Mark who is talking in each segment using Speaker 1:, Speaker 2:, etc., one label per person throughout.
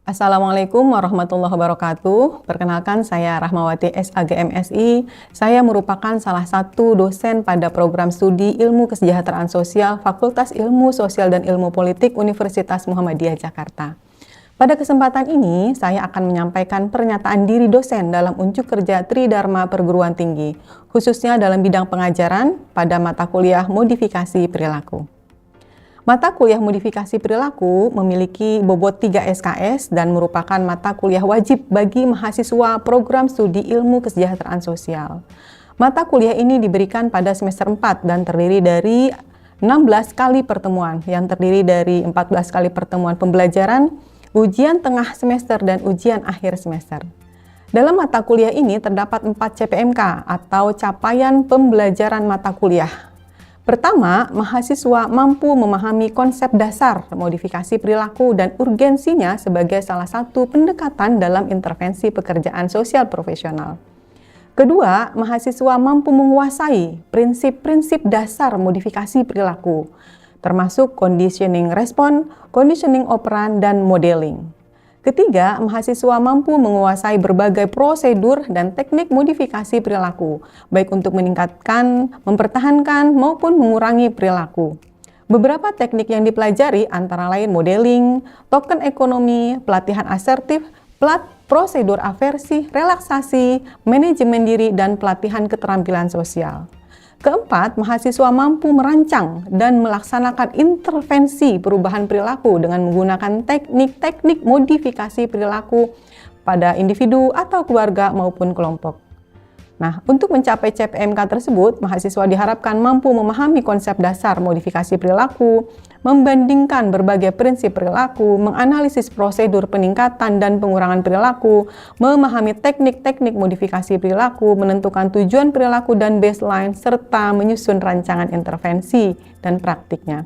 Speaker 1: Assalamualaikum warahmatullahi wabarakatuh. Perkenalkan, saya Rahmawati SAG MSI. Saya merupakan salah satu dosen pada program studi Ilmu Kesejahteraan Sosial Fakultas Ilmu Sosial dan Ilmu Politik Universitas Muhammadiyah Jakarta. Pada kesempatan ini, saya akan menyampaikan pernyataan diri dosen dalam unjuk kerja Tridharma Perguruan Tinggi, khususnya dalam bidang pengajaran pada mata kuliah modifikasi perilaku. Mata kuliah modifikasi perilaku memiliki bobot 3 SKS dan merupakan mata kuliah wajib bagi mahasiswa program studi Ilmu Kesejahteraan Sosial. Mata kuliah ini diberikan pada semester 4 dan terdiri dari 16 kali pertemuan, yang terdiri dari 14 kali pertemuan pembelajaran, ujian tengah semester, dan ujian akhir semester. Dalam mata kuliah ini terdapat 4 CPMK atau capaian pembelajaran mata kuliah. Pertama, mahasiswa mampu memahami konsep dasar modifikasi perilaku dan urgensinya sebagai salah satu pendekatan dalam intervensi pekerjaan sosial profesional. Kedua, mahasiswa mampu menguasai prinsip-prinsip dasar modifikasi perilaku, termasuk conditioning response, conditioning operand, dan modeling. Ketiga, mahasiswa mampu menguasai berbagai prosedur dan teknik modifikasi perilaku, baik untuk meningkatkan, mempertahankan, maupun mengurangi perilaku. Beberapa teknik yang dipelajari antara lain modeling, token ekonomi, pelatihan asertif, prosedur aversi, relaksasi, manajemen diri, dan pelatihan keterampilan sosial. Keempat, mahasiswa mampu merancang dan melaksanakan intervensi perubahan perilaku dengan menggunakan teknik-teknik modifikasi perilaku pada individu atau keluarga maupun kelompok. Nah, untuk mencapai CPMK tersebut, mahasiswa diharapkan mampu memahami konsep dasar modifikasi perilaku, membandingkan berbagai prinsip perilaku, menganalisis prosedur peningkatan dan pengurangan perilaku, memahami teknik-teknik modifikasi perilaku, menentukan tujuan perilaku dan baseline, serta menyusun rancangan intervensi dan praktiknya.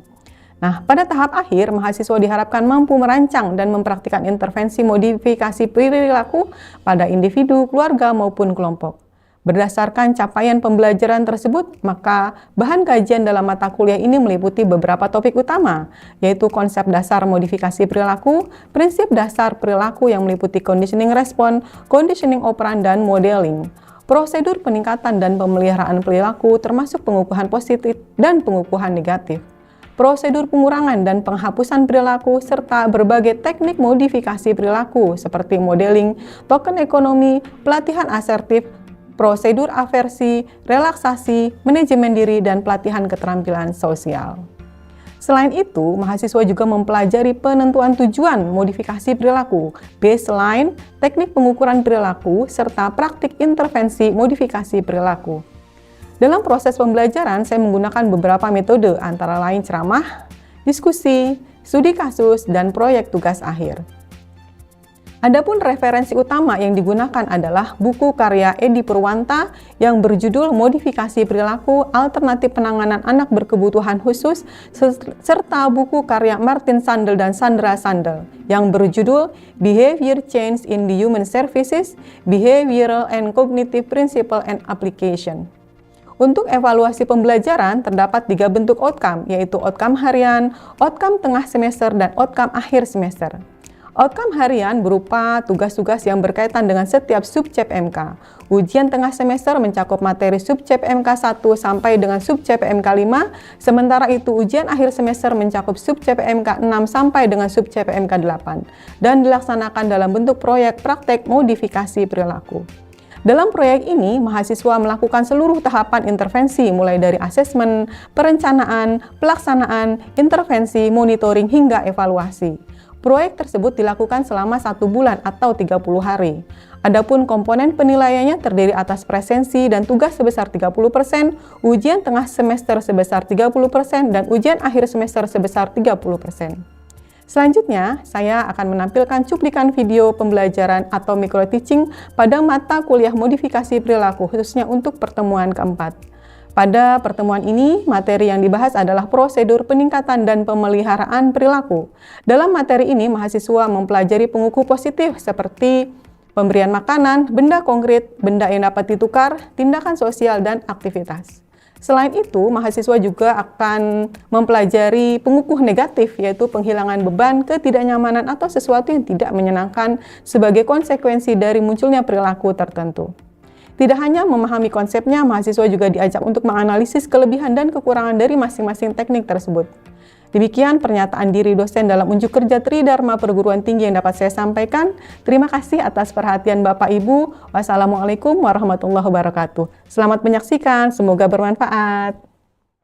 Speaker 1: Nah, pada tahap akhir, mahasiswa diharapkan mampu merancang dan mempraktikkan intervensi modifikasi perilaku pada individu, keluarga, maupun kelompok. Berdasarkan capaian pembelajaran tersebut, maka bahan kajian dalam mata kuliah ini meliputi beberapa topik utama, yaitu konsep dasar modifikasi perilaku, prinsip dasar perilaku yang meliputi conditioning response, conditioning operand, dan modeling, prosedur peningkatan dan pemeliharaan perilaku termasuk pengukuhan positif dan pengukuhan negatif, prosedur pengurangan dan penghapusan perilaku, serta berbagai teknik modifikasi perilaku seperti modeling, token ekonomi, pelatihan asertif, prosedur aversi, relaksasi, manajemen diri, dan pelatihan keterampilan sosial. Selain itu, mahasiswa juga mempelajari penentuan tujuan modifikasi perilaku, baseline, teknik pengukuran perilaku, serta praktik intervensi modifikasi perilaku. Dalam proses pembelajaran, saya menggunakan beberapa metode antara lain ceramah, diskusi, studi kasus, dan proyek tugas akhir. Adapun referensi utama yang digunakan adalah buku karya Edi Purwanta yang berjudul Modifikasi Perilaku, Alternatif Penanganan Anak Berkebutuhan Khusus, serta buku karya Martin Sandel dan Sandra Sandel yang berjudul Behavior Change in the Human Services, Behavioral and Cognitive Principle and Application. Untuk evaluasi pembelajaran, terdapat 3 bentuk outcome, yaitu outcome harian, outcome tengah semester, dan outcome akhir semester. Outcome harian berupa tugas-tugas yang berkaitan dengan setiap sub-CPMK. Ujian tengah semester mencakup materi sub-CPMK 1 sampai dengan sub-CPMK 5, sementara itu ujian akhir semester mencakup sub-CPMK 6 sampai dengan sub-CPMK 8, dan dilaksanakan dalam bentuk proyek praktek modifikasi perilaku. Dalam proyek ini, mahasiswa melakukan seluruh tahapan intervensi mulai dari asesmen, perencanaan, pelaksanaan, intervensi, monitoring, hingga evaluasi. Proyek tersebut dilakukan selama 1 bulan atau 30 hari. Adapun komponen penilaiannya terdiri atas presensi dan tugas sebesar 30%, ujian tengah semester sebesar 30%, dan ujian akhir semester sebesar 30%. Selanjutnya, saya akan menampilkan cuplikan video pembelajaran atau micro teaching pada mata kuliah modifikasi perilaku, khususnya untuk pertemuan keempat. Pada pertemuan ini, materi yang dibahas adalah prosedur peningkatan dan pemeliharaan perilaku. Dalam materi ini, mahasiswa mempelajari pengukuh positif seperti pemberian makanan, benda konkret, benda yang dapat ditukar, tindakan sosial, dan aktivitas. Selain itu, mahasiswa juga akan mempelajari pengukuh negatif, yaitu penghilangan beban, ketidaknyamanan, atau sesuatu yang tidak menyenangkan sebagai konsekuensi dari munculnya perilaku tertentu. Tidak hanya memahami konsepnya, mahasiswa juga diajak untuk menganalisis kelebihan dan kekurangan dari masing-masing teknik tersebut. Demikian pernyataan diri dosen dalam unjuk kerja Tridharma Perguruan Tinggi yang dapat saya sampaikan. Terima kasih atas perhatian Bapak Ibu. Wassalamualaikum warahmatullahi wabarakatuh. Selamat menyaksikan, semoga bermanfaat.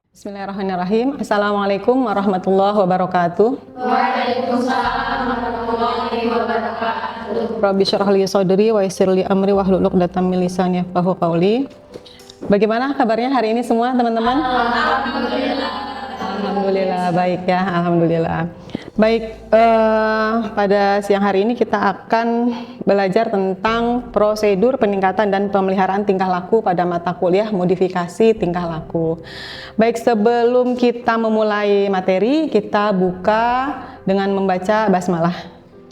Speaker 1: Bismillahirrahmanirrahim. Assalamualaikum warahmatullahi wabarakatuh.
Speaker 2: Waalaikumsalam warahmatullahi wabarakatuh.
Speaker 1: Rabbi syrah li sadri wa yassir li amri wahlul 'uqdatam min lisani yafqahu qawli. Bagaimana kabarnya hari ini semua teman-teman? Alhamdulillah baik ya, alhamdulillah. Baik, pada siang hari ini kita akan belajar tentang prosedur peningkatan dan pemeliharaan tingkah laku pada mata kuliah modifikasi tingkah laku. Baik, sebelum kita memulai materi, kita buka dengan membaca basmalah.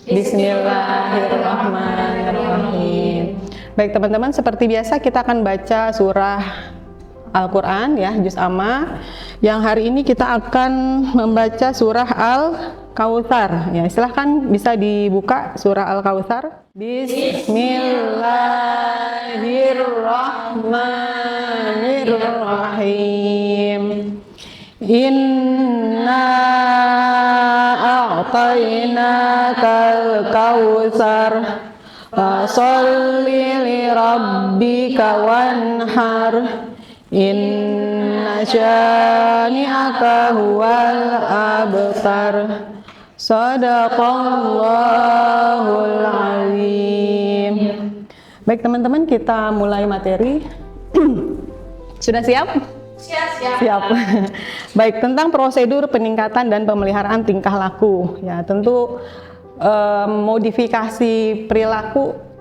Speaker 1: Bismillahirrahmanirrahim. Baik teman-teman, seperti biasa kita akan baca surah Al-Quran ya, juz amma. Yang hari ini kita akan membaca surah Al-Kautsar ya. Silahkan bisa dibuka surah Al-Kautsar. Bismillahirrahmanirrahim. Inna a'tainakal kautsar fasholli li rabbika wanhar. Inna syani'aka huwal abtar. Shadaqallahul azim. Baik teman-teman, kita mulai materi. Sudah siap? Siap. Baik, tentang prosedur peningkatan dan pemeliharaan tingkah laku. Ya, tentu modifikasi perilaku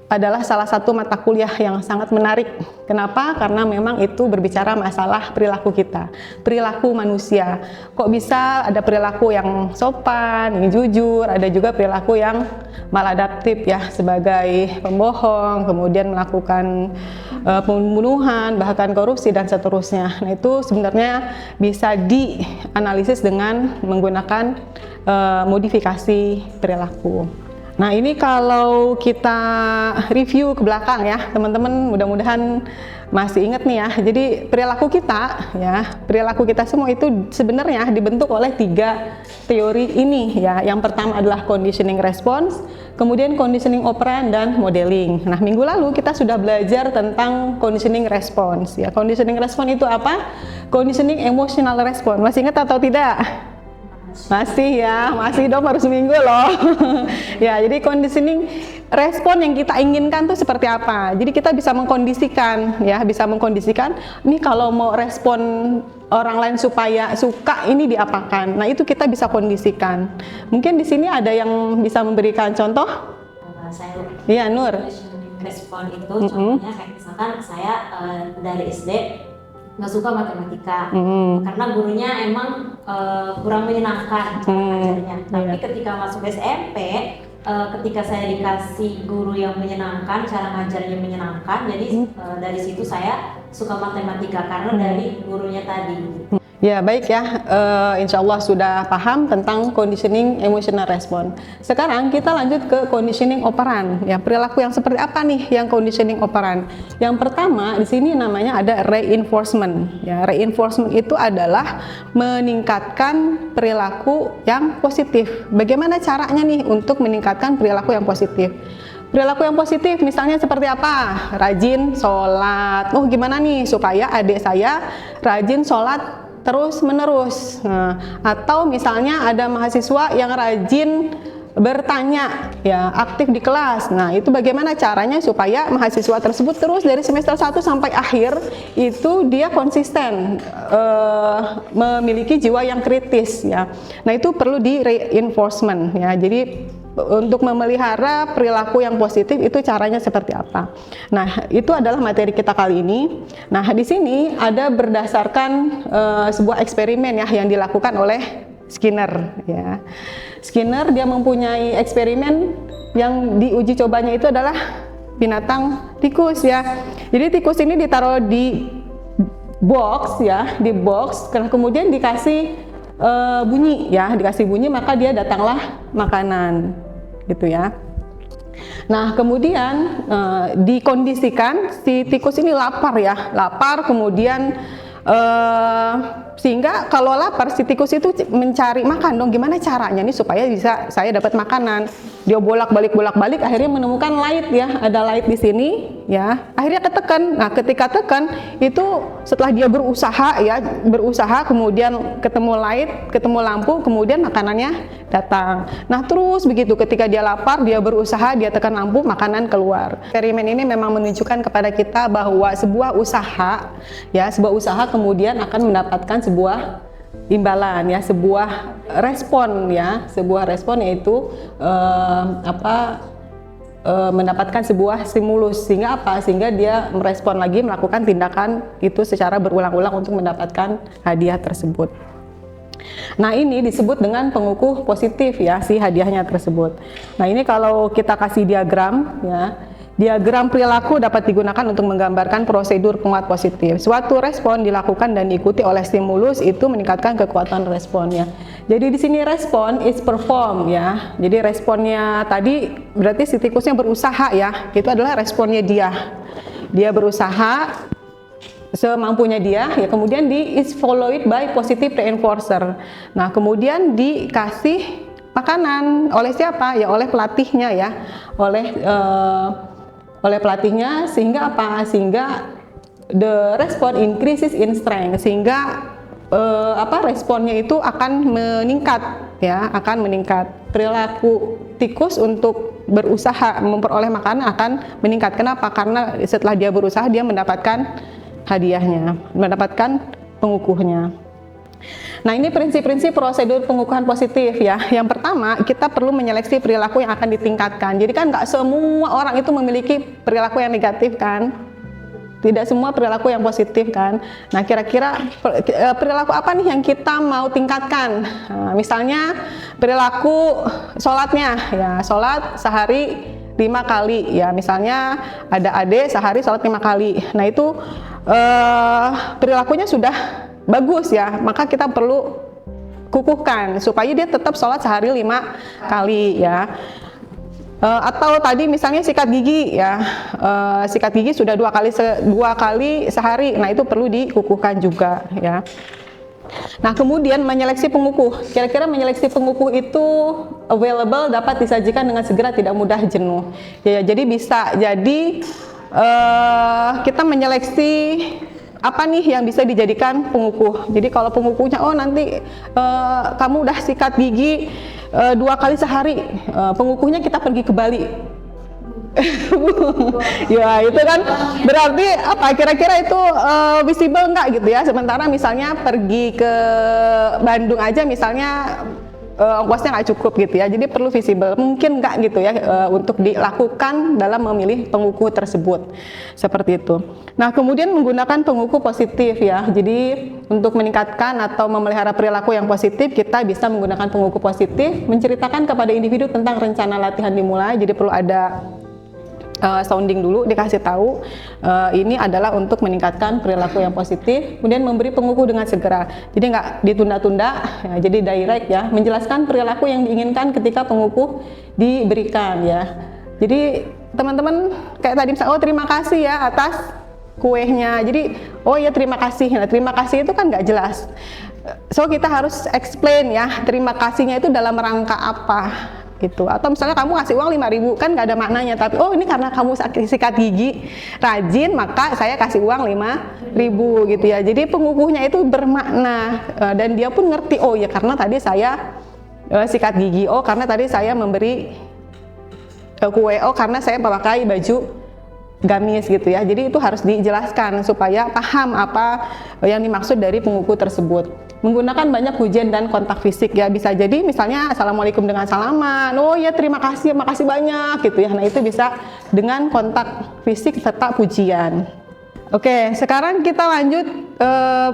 Speaker 1: adalah salah satu mata kuliah yang sangat menarik. Kenapa? Karena memang itu berbicara masalah perilaku kita, perilaku manusia. Kok bisa ada perilaku yang sopan, yang jujur, ada juga perilaku yang maladaptif ya, sebagai pembohong, kemudian melakukan pembunuhan, bahkan korupsi dan seterusnya. Nah, itu sebenarnya bisa dianalisis dengan menggunakan modifikasi perilaku. Nah, ini kalau kita review ke belakang ya, teman-teman mudah-mudahan masih ingat nih ya. Jadi perilaku kita semua itu sebenarnya dibentuk oleh 3 teori ini ya. Yang pertama adalah conditioning response, kemudian conditioning operand dan modeling. Nah, minggu lalu kita sudah belajar tentang conditioning response ya. Conditioning response itu apa? Conditioning emotional response. Masih ingat atau tidak? Masih ya, masih dong, baru seminggu loh. Ya, jadi conditioning respon yang kita inginkan tuh seperti apa. Jadi kita bisa mengkondisikan ya, ini kalau mau respon orang lain supaya suka ini diapakan. Nah, itu kita bisa kondisikan. Mungkin di sini ada yang bisa memberikan contoh? Iya, Nur.
Speaker 2: Respon itu contohnya kayak misalkan saya dari SD nggak suka matematika karena gurunya emang kurang menyenangkan ngajarnya. Tapi ketika masuk SMP, ketika saya dikasih guru yang menyenangkan, cara ngajarnya menyenangkan, jadi dari situ saya suka matematika karena dari gurunya tadi.
Speaker 1: Ya, baik ya, insya Allah sudah paham tentang conditioning emotional response. Sekarang kita lanjut ke conditioning operan. Ya, perilaku yang seperti apa nih yang conditioning operan? Yang pertama di sini namanya ada reinforcement. Ya, reinforcement itu adalah meningkatkan perilaku yang positif. Bagaimana caranya nih untuk meningkatkan perilaku yang positif? Perilaku yang positif misalnya seperti apa? Rajin sholat. Oh, gimana nih supaya adik saya rajin sholat terus menerus. Nah, atau misalnya ada mahasiswa yang rajin bertanya ya, aktif di kelas. Nah, itu bagaimana caranya supaya mahasiswa tersebut terus dari semester 1 sampai akhir itu dia konsisten memiliki jiwa yang kritis ya. Nah, itu perlu di reinforcement ya. Jadi untuk memelihara perilaku yang positif itu caranya seperti apa? Nah, itu adalah materi kita kali ini. Nah, di sini ada berdasarkan sebuah eksperimen ya yang dilakukan oleh Skinner ya. Skinner dia mempunyai eksperimen yang diuji cobanya itu adalah binatang tikus ya. Jadi tikus ini ditaruh di box ya, di box, kemudian dikasih bunyi ya, dikasih bunyi maka dia datanglah makanan gitu ya. Nah kemudian dikondisikan si tikus ini lapar ya, lapar kemudian sehingga kalau lapar si tikus itu mencari makan dong, gimana caranya nih supaya bisa saya dapat makanan. Dia bolak-balik akhirnya menemukan light ya, ada light di sini ya, akhirnya ketekan. Nah ketika tekan itu setelah dia berusaha kemudian ketemu light, ketemu lampu, kemudian makanannya datang. Nah terus begitu, ketika dia lapar dia berusaha, dia tekan lampu, makanan keluar. Eksperimen ini memang menunjukkan kepada kita bahwa sebuah usaha kemudian akan mendapatkan sebuah imbalan ya, sebuah respon yaitu mendapatkan sebuah stimulus, sehingga dia merespon lagi, melakukan tindakan itu secara berulang-ulang untuk mendapatkan hadiah tersebut. Nah ini disebut dengan pengukuh positif ya, si hadiahnya tersebut. Nah ini kalau kita kasih diagram ya, diagram perilaku dapat digunakan untuk menggambarkan prosedur penguat positif. Suatu respon dilakukan dan diikuti oleh stimulus itu meningkatkan kekuatan responnya. Jadi di sini respon is perform ya. Jadi responnya tadi berarti si tikusnya berusaha ya. Itu adalah responnya dia. Dia berusaha semampunya dia ya, kemudian is followed by positive reinforcer. Nah, kemudian dikasih makanan oleh siapa? Ya oleh pelatihnya ya. Oleh pelatihnya, sehingga apa? Sehingga the response increases in strength, sehingga responnya itu akan meningkat ya, akan meningkat. Perilaku tikus untuk berusaha memperoleh makanan akan meningkat. Kenapa? Karena setelah dia berusaha dia mendapatkan hadiahnya, mendapatkan pengukuhnya. Nah ini prinsip-prinsip prosedur pengukuhan positif ya. Yang pertama, kita perlu menyeleksi perilaku yang akan ditingkatkan. Jadi kan nggak semua orang itu memiliki perilaku yang negatif kan, tidak semua perilaku yang positif kan. Nah kira-kira perilaku apa nih yang kita mau tingkatkan? Nah, misalnya perilaku sholatnya ya, sholat sehari 5 kali ya, misalnya ada adik sehari sholat 5 kali. Nah itu perilakunya sudah bagus ya, maka kita perlu kukuhkan supaya dia tetap sholat sehari 5 kali ya. Atau tadi misalnya sikat gigi ya, sikat gigi sudah 2 kali sehari, nah itu perlu dikukuhkan juga ya. Nah kemudian menyeleksi pengukuh, kira-kira menyeleksi pengukuh itu available, dapat disajikan dengan segera, tidak mudah jenuh ya. Jadi bisa jadi kita menyeleksi apa nih yang bisa dijadikan pengukuh. Jadi kalau pengukuhnya nanti kamu udah sikat gigi 2 kali sehari, pengukuhnya kita pergi ke Bali. Ya itu kan berarti apa, kira-kira itu visible enggak gitu ya. Sementara misalnya pergi ke Bandung aja misalnya ongkosnya nggak cukup gitu ya, jadi perlu visible, mungkin nggak gitu ya untuk dilakukan dalam memilih pengukuh tersebut, seperti itu. Nah kemudian menggunakan pengukuh positif ya, jadi untuk meningkatkan atau memelihara perilaku yang positif kita bisa menggunakan pengukuh positif, menceritakan kepada individu tentang rencana latihan dimulai. Jadi perlu ada sounding dulu, dikasih tahu ini adalah untuk meningkatkan perilaku yang positif, kemudian memberi pengukuh dengan segera, jadi nggak ditunda-tunda ya, jadi direct ya, menjelaskan perilaku yang diinginkan ketika pengukuh diberikan ya. Jadi teman-teman kayak tadi misalnya, terima kasih ya atas kuenya, jadi ya terima kasih. Nah terima kasih itu kan nggak jelas, so kita harus explain ya terima kasihnya itu dalam rangka apa gitu. Atau misalnya kamu ngasih uang 5.000 kan nggak ada maknanya, tapi ini karena kamu sikat gigi rajin maka saya kasih uang 5.000 gitu ya. Jadi pengukuhnya itu bermakna dan dia pun ngerti, ya karena tadi saya sikat gigi, karena tadi saya memberi kue, karena saya memakai baju gamis gitu ya. Jadi itu harus dijelaskan supaya paham apa yang dimaksud dari pengukuh tersebut. Menggunakan banyak pujian dan kontak fisik ya, bisa jadi misalnya assalamualaikum dengan salaman, ya terima kasih, makasih banyak gitu ya. Nah itu bisa dengan kontak fisik serta pujian. Oke, sekarang kita lanjut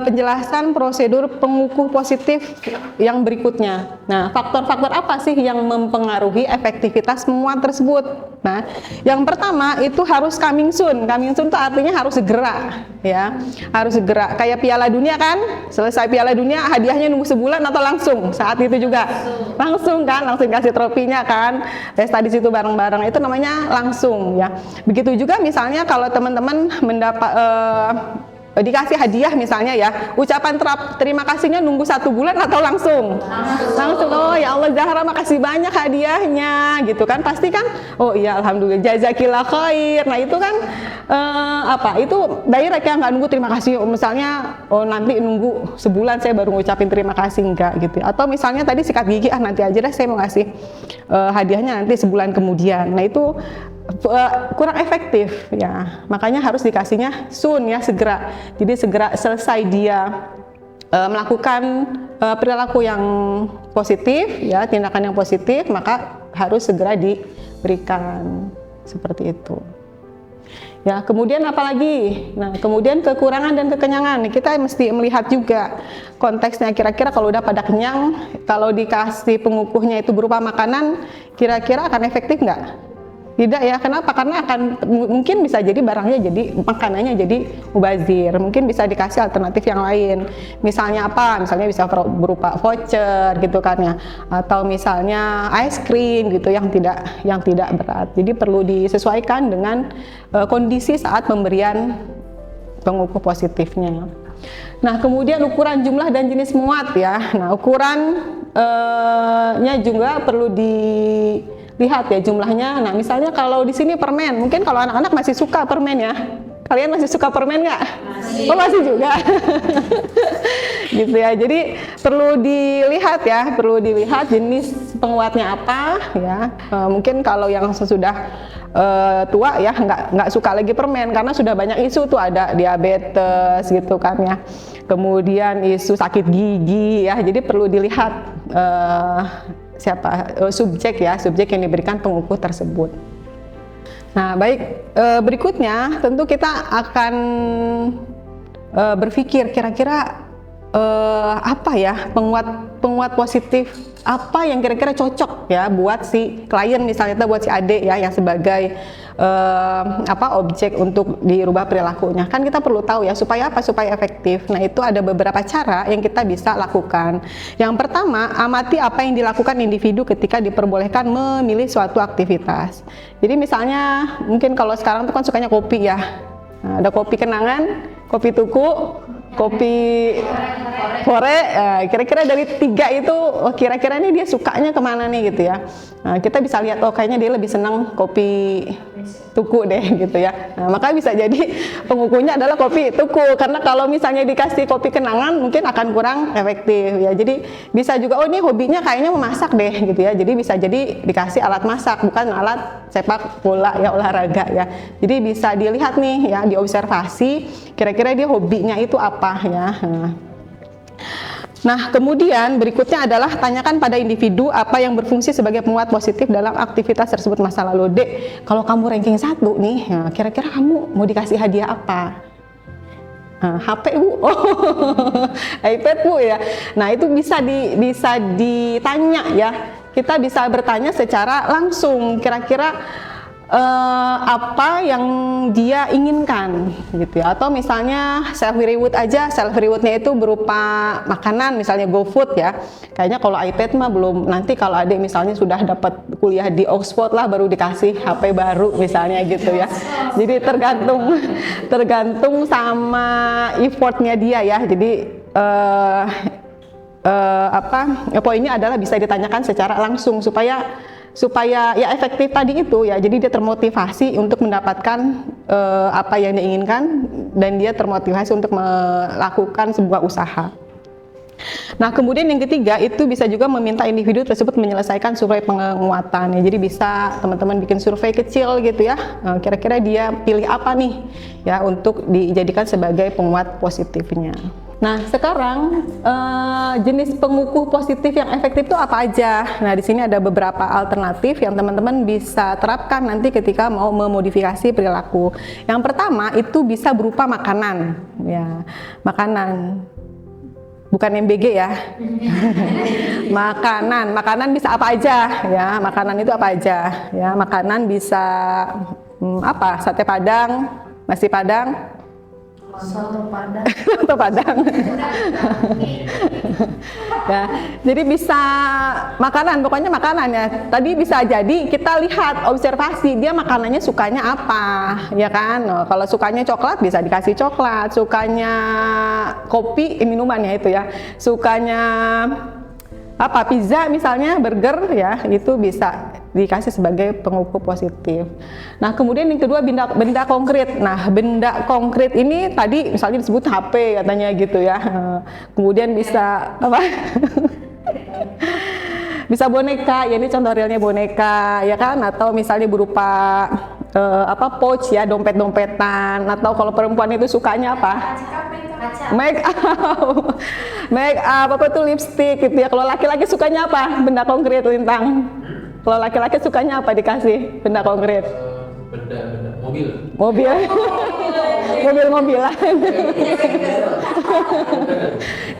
Speaker 1: penjelasan prosedur pengukuh positif yang berikutnya. Nah, faktor-faktor apa sih yang mempengaruhi efektivitas penguat tersebut? Nah, yang pertama itu harus coming soon. Coming soon itu artinya harus segera, ya. Harus segera. Kayak Piala Dunia kan, selesai Piala Dunia hadiahnya nunggu sebulan atau langsung saat itu juga? Langsung kan, langsung kasih trofinya kan. Pesta di situ bareng-bareng itu namanya langsung, ya. Begitu juga misalnya kalau teman-teman mendapat dikasih hadiah misalnya ya, ucapan terima kasihnya nunggu 1 bulan atau langsung? Langsung. Oh ya Allah Zahra makasih banyak hadiahnya gitu kan, pasti kan oh iya alhamdulillah jazakillah khair. Nah itu kan itu direct ya, nggak nunggu terima kasih misalnya nanti nunggu sebulan saya baru ngucapin terima kasih, enggak gitu. Atau misalnya tadi sikat gigi nanti aja deh saya mau ngasih hadiahnya nanti sebulan kemudian. Nah itu kurang efektif ya, makanya harus dikasihnya soon ya, segera. Jadi segera selesai dia melakukan perilaku yang positif ya, tindakan yang positif, maka harus segera diberikan seperti itu. Ya, kemudian apalagi? Nah, kemudian kekurangan dan kekenyangan. Kita mesti melihat juga konteksnya, kira-kira kalau udah pada kenyang, kalau dikasih pengukuhnya itu berupa makanan, kira-kira akan efektif nggak? Tidak ya, kenapa? Karena mungkin bisa jadi barangnya jadi makanannya jadi mubazir. Mungkin bisa dikasih alternatif yang lain. Misalnya apa? Misalnya bisa berupa voucher gitu kan ya, atau misalnya ice cream gitu yang tidak berat. Jadi perlu disesuaikan dengan kondisi saat pemberian pengukuh positifnya. Nah, kemudian ukuran jumlah dan jenis muat ya. Nah, ukurannya juga perlu dilihat ya jumlahnya. Nah, misalnya kalau di sini permen, mungkin kalau anak-anak masih suka permen ya. Kalian masih suka permen nggak? Masih. Oh, masih juga. Gitu ya. Jadi perlu dilihat ya, perlu dilihat jenis penguatnya apa ya. Mungkin kalau yang sudah tua ya nggak suka lagi permen karena sudah banyak isu tuh, ada diabetes gitu kan ya. Kemudian isu sakit gigi ya. Jadi perlu dilihat subjek yang diberikan pengukuh tersebut. Nah, baik, berikutnya tentu kita akan berpikir kira-kira apa ya penguat positif apa yang kira-kira cocok ya buat si klien, misalnya buat si adik ya yang sebagai objek untuk dirubah perilakunya. Kan kita perlu tahu ya supaya apa, supaya efektif. Nah, itu ada beberapa cara yang kita bisa lakukan. Yang pertama, amati apa yang dilakukan individu ketika diperbolehkan memilih suatu aktivitas. Jadi misalnya mungkin kalau sekarang tuh kan sukanya kopi ya. Nah, ada kopi kenangan, kopi tuku, kopi hore, kira-kira dari 3 itu, kira-kira ini dia sukanya kemana nih gitu ya. Nah, kita bisa lihat, kayaknya dia lebih senang kopi tuku deh gitu ya. Nah, maka bisa jadi pengukuhnya adalah kopi tuku, karena kalau misalnya dikasih kopi kenangan mungkin akan kurang efektif ya. Jadi bisa juga, ini hobinya kayaknya memasak deh gitu ya. Jadi bisa jadi dikasih alat masak, bukan alat sepak bola ya, olahraga ya. Jadi bisa dilihat nih ya, diobservasi kira-kira dia hobinya itu apa ya. Nah, kemudian berikutnya adalah tanyakan pada individu apa yang berfungsi sebagai penguat positif dalam aktivitas tersebut masa lalu. Dek, kalau kamu ranking 1 nih, kira-kira kamu mau dikasih hadiah apa? HP Bu, iPad Bu ya. Nah, itu bisa ditanya ya. Kita bisa bertanya secara langsung, kira-kira apa yang dia inginkan gitu ya. Atau misalnya self reward aja, self rewardnya itu berupa makanan, misalnya GoFood ya. Kayaknya kalau iPad mah belum, nanti kalau adik misalnya sudah dapat kuliah di Oxford lah baru dikasih HP baru misalnya gitu ya. Jadi tergantung sama effortnya dia ya. Jadi poinnya adalah bisa ditanyakan secara langsung supaya ya efektif tadi itu ya. Jadi dia termotivasi untuk mendapatkan apa yang diinginkan, dan dia termotivasi untuk melakukan sebuah usaha. Nah, kemudian yang ketiga itu bisa juga meminta individu tersebut menyelesaikan survei penguatan ya. Jadi bisa teman-teman bikin survei kecil gitu ya. Kira-kira dia pilih apa nih ya untuk dijadikan sebagai penguat positifnya. Nah, sekarang jenis pengukuh positif yang efektif itu apa aja? Nah, di sini ada beberapa alternatif yang teman-teman bisa terapkan nanti ketika mau memodifikasi perilaku. Yang pertama itu bisa berupa makanan. ya. Makanan. Bukan MBG ya. Makanan bisa apa aja ya. Makanan itu apa aja ya. Makanan bisa apa? Sate Padang, nasi Padang,
Speaker 3: Soto Padang.
Speaker 1: soto Padang. Ya, jadi bisa makanan, pokoknya makanan ya. Tadi bisa jadi kita lihat observasi dia makanannya sukanya apa, ya kan? Oh, kalau sukanya coklat bisa dikasih coklat, sukanya kopi, minuman ya itu ya. Sukanya apa pizza misalnya, burger ya, itu bisa dikasih sebagai pengukur positif. Nah, kemudian yang kedua benda konkret. Nah, benda konkret ini tadi misalnya disebut HP katanya gitu ya. Kemudian bisa apa? Bisa boneka, ya ini contoh realnya boneka ya kan, atau misalnya berupa apa pouch ya, dompet-dompetan, atau kalau perempuan itu sukanya apa? Make up, make up apa tuh lipstick gitu ya. Kalau laki-laki sukanya apa? Benda konkret, Lintang. Kalau laki-laki sukanya apa dikasih benda konkret?
Speaker 4: Benda mobil.
Speaker 1: Mobil-mobilan.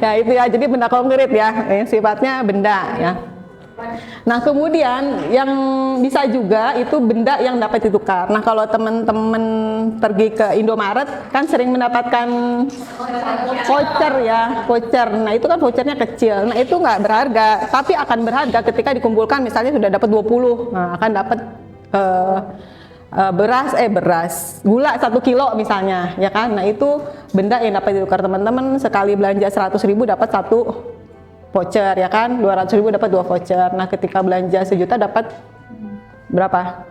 Speaker 1: Ya itu ya, jadi benda konkret ya, sifatnya benda ya. Nah, kemudian yang bisa juga itu benda yang dapat ditukar. Nah, kalau teman-teman pergi ke Indomaret kan sering mendapatkan voucher ya, voucher. Nah, itu kan vouchernya kecil. Nah, itu nggak berharga, tapi akan berharga ketika dikumpulkan misalnya sudah dapat 20. Nah, akan dapat beras, gula 1 kilo misalnya, ya kan? Nah, itu benda yang dapat ditukar teman-teman. Sekali belanja 100.000 dapat 1 voucher ya kan, 200.000 dapat 2 voucher. Nah, ketika belanja 1 juta dapat berapa?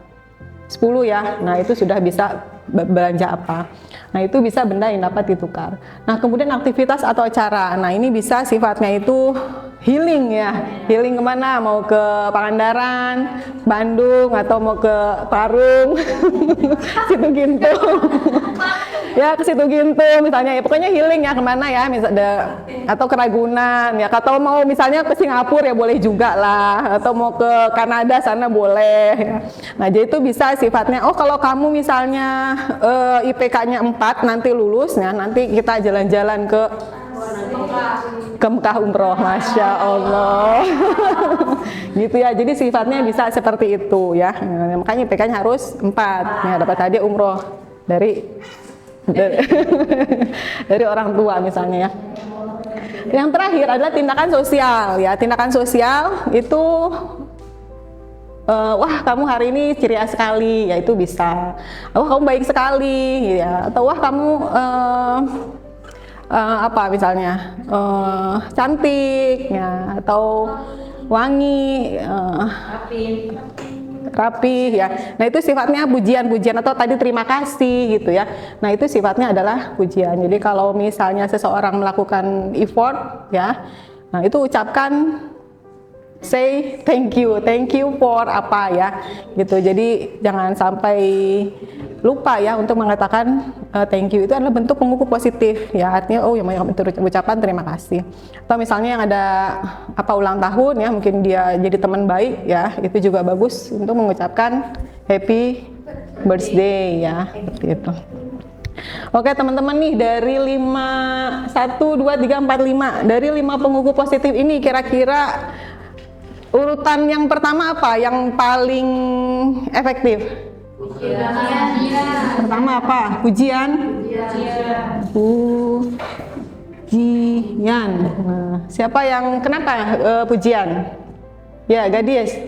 Speaker 1: 10 ya. Nah, itu sudah bisa belanja apa. Nah, itu bisa benda yang dapat ditukar. Nah, kemudian aktivitas atau acara. Nah, ini bisa sifatnya itu healing ya. Healing kemana? Mau ke Pangandaran, Bandung, atau mau ke Parung, Situ Gintung. Ya, ke Situ Gintung misalnya. Ya, pokoknya healing ya kemana ya, misalnya, atau ke Ragunan ya. Atau mau misalnya ke Singapura ya boleh juga lah. Atau mau ke Kanada sana boleh. Ya. Nah, jadi itu bisa sifatnya. Oh, kalau kamu misalnya IPK-nya 4 nanti lulus, ya, nanti kita jalan-jalan ke Mekah umroh, Masya Allah. Gitu ya, jadi sifatnya bisa seperti itu ya. Makanya IPK-nya harus 4 ya, dapat hadiah umroh dari dari orang tua misalnya ya. Yang terakhir adalah tindakan sosial ya. Tindakan sosial itu wah kamu hari ini ceria sekali, ya itu bisa. Wah kamu baik sekali, ya. Atau wah kamu apa misalnya cantik, ya. Atau wangi, rapi, ya. Nah itu sifatnya pujian-pujian atau tadi terima kasih gitu ya. Nah itu sifatnya adalah pujian. Jadi kalau misalnya seseorang melakukan effort, ya, nah itu ucapkan say thank you for apa ya gitu. Jadi jangan sampai lupa ya untuk mengatakan thank you. Itu adalah bentuk pengukur positif ya, artinya oh yang ucapan terima kasih. Atau misalnya yang ada apa ulang tahun ya, mungkin dia jadi teman baik ya, itu juga bagus untuk mengucapkan happy birthday ya, seperti itu. Oke teman-teman nih, dari 1, 2, 3, 4, 5 dari 5 pengukur positif ini kira-kira urutan yang pertama apa yang paling efektif? Pertama apa? Pujian? Pujian. Nah, siapa yang kenapa pujian? Ya, Gadis.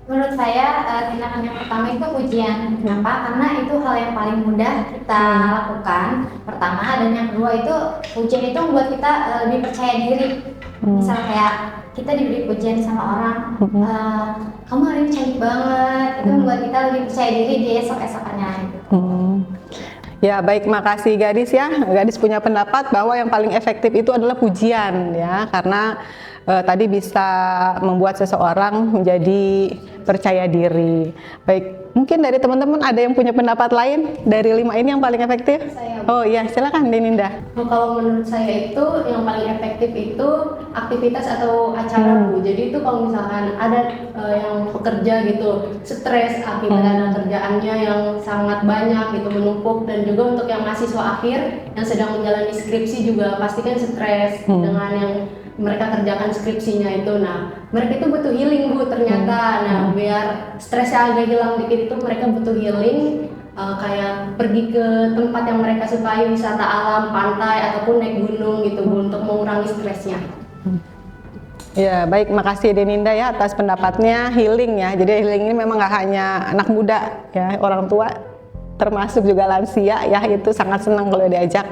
Speaker 3: Menurut saya tindakan yang pertama itu pujian. Kenapa? Karena itu hal yang paling mudah kita lakukan pertama, dan yang kedua itu pujian itu membuat kita lebih percaya diri. Misal kayak kita diberi pujian sama orang, kamu hari ini cantik banget, itu membuat kita lebih percaya diri di esok-esokannya.
Speaker 1: Ya baik, makasih Gadis ya. Gadis punya pendapat bahwa yang paling efektif itu adalah pujian ya, karena tadi bisa membuat seseorang menjadi percaya diri. Baik, mungkin dari teman-teman ada yang punya pendapat lain dari 5 ini yang paling efektif?
Speaker 3: Saya.
Speaker 1: Oh iya, silakan Deninda.
Speaker 5: Kalau menurut saya itu yang paling efektif itu aktivitas atau acara Bu. Jadi itu kalau misalkan ada yang pekerja gitu stres akibat ada kerjaannya yang sangat banyak gitu menumpuk, dan juga untuk yang mahasiswa akhir yang sedang menjalani skripsi juga pasti kan stres dengan yang mereka kerjakan skripsinya itu. Nah, mereka itu butuh healing Bu ternyata. Nah, biar stresnya agak hilang dikit itu mereka butuh healing, kayak pergi ke tempat yang mereka sukai, wisata alam, pantai ataupun naik gunung gitu Bu, untuk mengurangi stresnya.
Speaker 1: Ya, baik, makasih Deninda ya atas pendapatnya healing ya. Jadi healing ini memang nggak hanya anak muda ya, orang tua termasuk juga lansia ya, itu sangat senang kalau diajak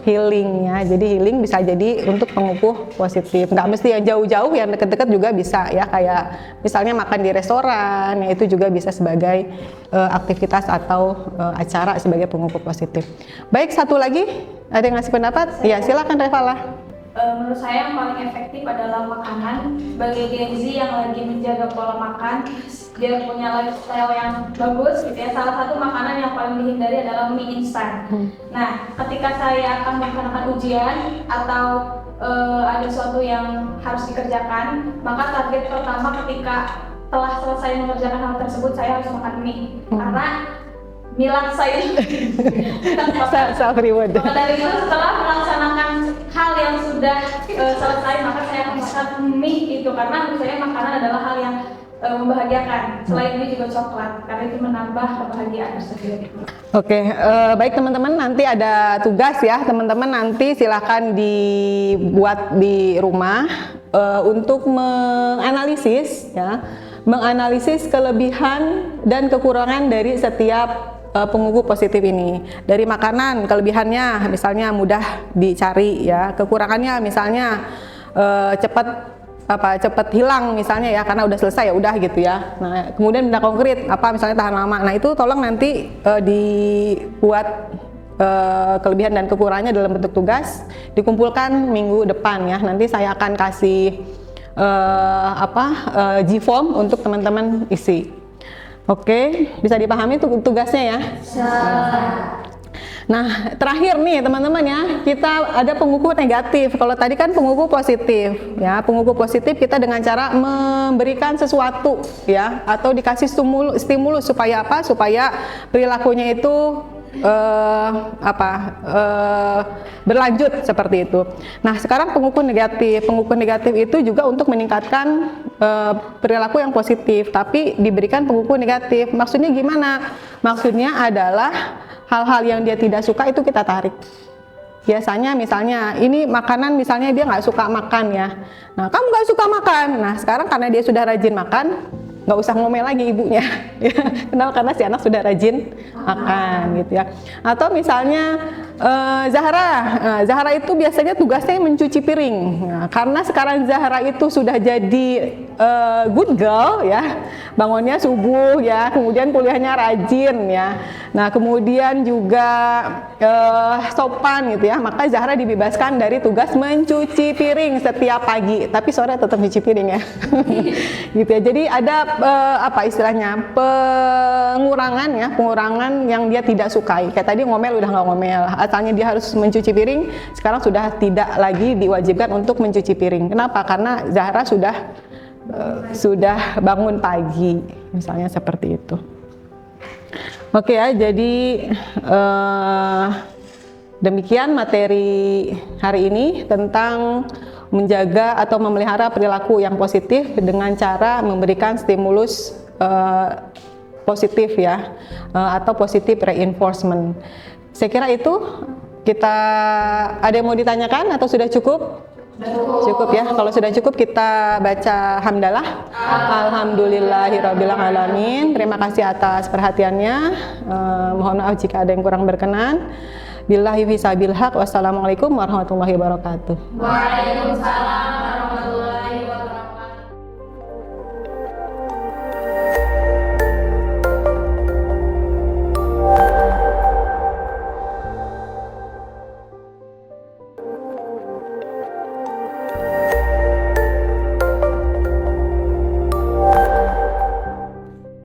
Speaker 1: healing ya. Jadi healing bisa jadi untuk pengukuh positif, nggak mesti yang jauh-jauh, yang deket-deket juga bisa ya, kayak misalnya makan di restoran ya, itu juga bisa sebagai aktivitas atau acara sebagai pengukuh positif. Baik, satu lagi ada yang ngasih pendapat? Ya, silakan Revala.
Speaker 6: Menurut saya yang paling efektif adalah makanan. Bagi Gen Z yang lagi menjaga pola makan, dia punya lifestyle yang bagus gitu ya. Salah satu makanan yang paling dihindari adalah mie instan. Nah, ketika saya akan melaksanakan ujian atau ada sesuatu yang harus dikerjakan, maka target pertama ketika telah selesai mengerjakan hal tersebut, saya harus makan mie. Karena milah saya
Speaker 1: Self reward.
Speaker 6: maka dari itu setelah melaksanakan hal yang sudah selesai, maka saya akan makan mie itu, karena menurut saya makanan adalah hal yang membahagiakan. Selain ini juga coklat, karena itu menambah kebahagiaan tersendiri.
Speaker 1: Oke, baik teman-teman, nanti ada tugas ya, teman-teman nanti silahkan dibuat di rumah untuk menganalisis ya, menganalisis kelebihan dan kekurangan dari setiap pengukuh positif ini. Dari makanan, kelebihannya misalnya mudah dicari ya, kekurangannya misalnya cepat hilang misalnya ya, karena udah selesai ya udah gitu ya. Nah, kemudian benda konkret apa misalnya tahan lama. Nah, itu tolong nanti dibuat kelebihan dan kekurangannya dalam bentuk tugas, dikumpulkan minggu depan ya. Nanti saya akan kasih G-form untuk teman-teman isi. Oke, bisa dipahami tugasnya ya? Nah, terakhir nih teman-teman ya, kita ada pengukuh negatif. Kalau tadi kan pengukuh positif ya, pengukuh positif kita dengan cara memberikan sesuatu ya, atau dikasih stimulus supaya apa? Supaya perilakunya itu berlanjut seperti itu. Nah, sekarang pengukuh negatif itu juga untuk meningkatkan perilaku yang positif, tapi diberikan pengukuh negatif. Maksudnya gimana? Maksudnya adalah hal-hal yang dia tidak suka itu kita tarik. Biasanya misalnya ini makanan, misalnya dia nggak suka makan ya. Nah, kamu nggak suka makan. Nah, sekarang karena dia sudah rajin makan, nggak usah ngomel lagi ibunya. Kenapa? Karena si anak sudah rajin makan gitu ya. Atau misalnya Zahra itu biasanya tugasnya mencuci piring. Nah, karena sekarang Zahra itu sudah jadi good girl ya, bangunnya subuh ya, kemudian kuliahnya rajin ya. Nah, kemudian juga sopan gitu ya, maka Zahra dibebaskan dari tugas mencuci piring setiap pagi, tapi sore tetap mencuci piring ya. Gitu ya. Jadi ada pengurangan yang dia tidak sukai. Kayak tadi ngomel udah nggak ngomel, asalnya dia harus mencuci piring, sekarang sudah tidak lagi diwajibkan untuk mencuci piring. Kenapa? Karena Zahra sudah bangun pagi, misalnya seperti itu. Oke ya, jadi demikian materi hari ini tentang menjaga atau memelihara perilaku yang positif dengan cara memberikan stimulus positif ya, atau positive reinforcement. Saya kira itu. Kita ada yang mau ditanyakan atau sudah cukup? Cukup ya. Kalau sudah cukup kita baca hamdalah. Alhamdulillahirabbil alamin. Terima kasih atas perhatiannya. Mohon maaf jika ada yang kurang berkenan. Billahi fisabil haq. Wassalamualaikum warahmatullahi wabarakatuh.
Speaker 5: Waalaikumsalam.